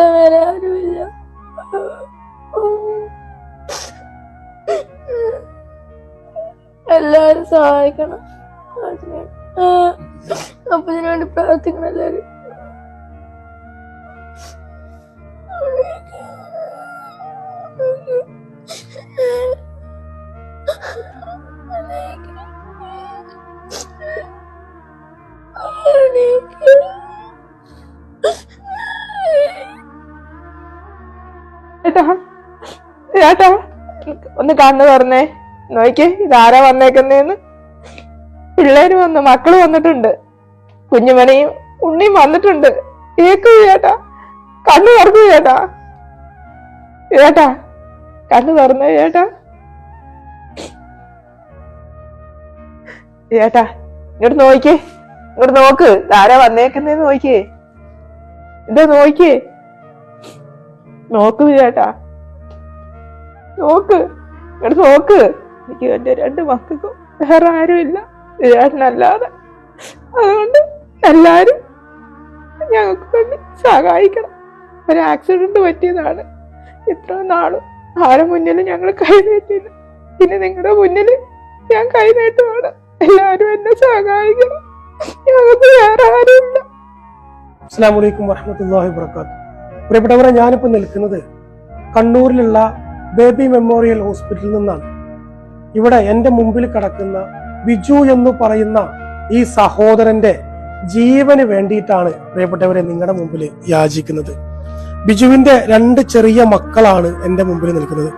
വേറെ ആരുമില്ല. എല്ലാരും സഹായിക്കണം. അപ്പതിനു വേണ്ടി പ്രാർത്ഥിക്കണം എല്ലാരും. ചേട്ടാ ഒന്ന് കണ്ണു തുറന്നേ, നോക്കിയേ ഇതാരാ വന്നേക്കുന്നേന്ന്. പിള്ളേര് വന്നു, മക്കള് വന്നിട്ടുണ്ട്, കുഞ്ഞുമണിയും ഉണ്ണിയും വന്നിട്ടുണ്ട്. കേക്കൂ ചേട്ടാ, കണ്ണു തുറക്കൂ ചേട്ടാ. ചേട്ടാ കണ്ണു തുറന്നേ ചേട്ടാ. ചേട്ടാ ഇങ്ങോട്ട് നോക്കിയേ, ഇങ്ങോട്ട് നോക്ക്, ഇതാരാ വന്നേക്കുന്നേന്ന് നോക്കിയേ. ഇതാ നോക്കിയേ, നോക്കൂ ചേട്ടാ, നോക്ക്, ഇങ്ങോട്ട് നോക്ക്. എനിക്ക് എന്റെ 2 മക്കൾക്കും വേറെ ആരുമില്ല ചേട്ടനല്ലാതെ. അതുകൊണ്ട് എല്ലാരും ഞങ്ങൾക്ക് വേണ്ടി സഹായിക്കണം. ഒരു ആക്സിഡന്റ് പറ്റിയതാണ്. ഇത്ര നാളും ആരുടെ മുന്നിൽ ഞങ്ങൾ കൈ നീട്ടിയില്ല. ഇനി നിങ്ങളുടെ മുന്നിൽ ഞാൻ കൈ നീട്ടുവാണ്. എല്ലാരും എന്നെ സഹായിക്കണം. ഞങ്ങൾക്ക് വേറെ ആരുമില്ല. അസ്സലാമു അലൈക്കും വറഹ്മത്തുള്ളാഹി വബറകാതുഹു. പ്രിയപ്പെട്ടവരെ, ഞാനിപ്പോൾ നിൽക്കുന്നത് കണ്ണൂരിലുള്ള ബേബി മെമ്മോറിയൽ ഹോസ്പിറ്റലിൽ നിന്നാണ്. ഇവിടെ എൻ്റെ മുമ്പിൽ കിടക്കുന്ന ബിജു എന്ന് പറയുന്ന ഈ സഹോദരന്റെ ജീവന് വേണ്ടിയിട്ടാണ് പ്രിയപ്പെട്ടവരെ നിങ്ങളുടെ മുമ്പിൽ യാചിക്കുന്നത്. ബിജുവിന്റെ 2 ചെറിയ മക്കളാണ് എൻ്റെ മുമ്പിൽ നിൽക്കുന്നത്.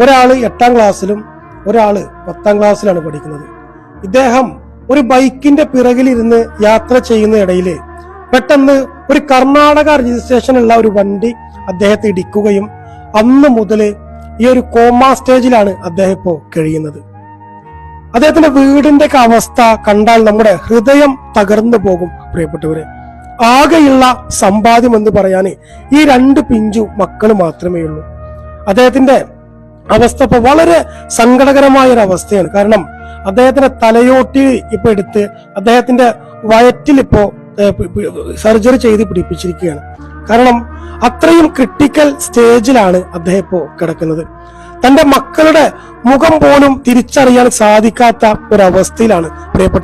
ഒരാള് 8ാം ക്ലാസ്സിലും ഒരാള് 10ാം ക്ലാസ്സിലാണ് പഠിക്കുന്നത്. ഇദ്ദേഹം ഒരു ബൈക്കിന്റെ പിറകിലിരുന്ന് യാത്ര ചെയ്യുന്ന ഇടയില് പെട്ടെന്ന് ഒരു കർണാടക രജിസ്ട്രേഷനുള്ള ഒരു വണ്ടി അദ്ദേഹത്തെ ഇടിക്കുകയും അന്ന് മുതല് ഈ ഒരു കോമാ സ്റ്റേജിലാണ് അദ്ദേഹം ഇപ്പോ കഴിയുന്നത്. അദ്ദേഹത്തിന്റെ വീടിന്റെ ഒക്കെ അവസ്ഥ കണ്ടാൽ നമ്മുടെ ഹൃദയം തകർന്നു പോകും പ്രിയപ്പെട്ടവരെ. ആകെയുള്ള സമ്പാദ്യം എന്ന് പറയാന് ഈ 2 പിഞ്ചു മക്കൾ മാത്രമേ ഉള്ളൂ. അദ്ദേഹത്തിന്റെ അവസ്ഥ ഇപ്പൊ വളരെ സങ്കടകരമായ ഒരു അവസ്ഥയാണ്. കാരണം അദ്ദേഹത്തിന്റെ തലയോട്ടി ഇപ്പൊ എടുത്ത് അദ്ദേഹത്തിന്റെ വയറ്റിൽ ഇപ്പോ സർജറി ചെയ്ത് പിടിപ്പിച്ചിരിക്കുകയാണ്. കാരണം അത്രയും ക്രിട്ടിക്കൽ സ്റ്റേജിലാണ് അദ്ദേഹം ഇപ്പോ കിടക്കുന്നത്. തന്റെ മക്കളുടെ മുഖം പോലും തിരിച്ചറിയാൻ സാധിക്കാത്ത ഒരവസ്ഥയിലാണ് പ്രിയപ്പെട്ട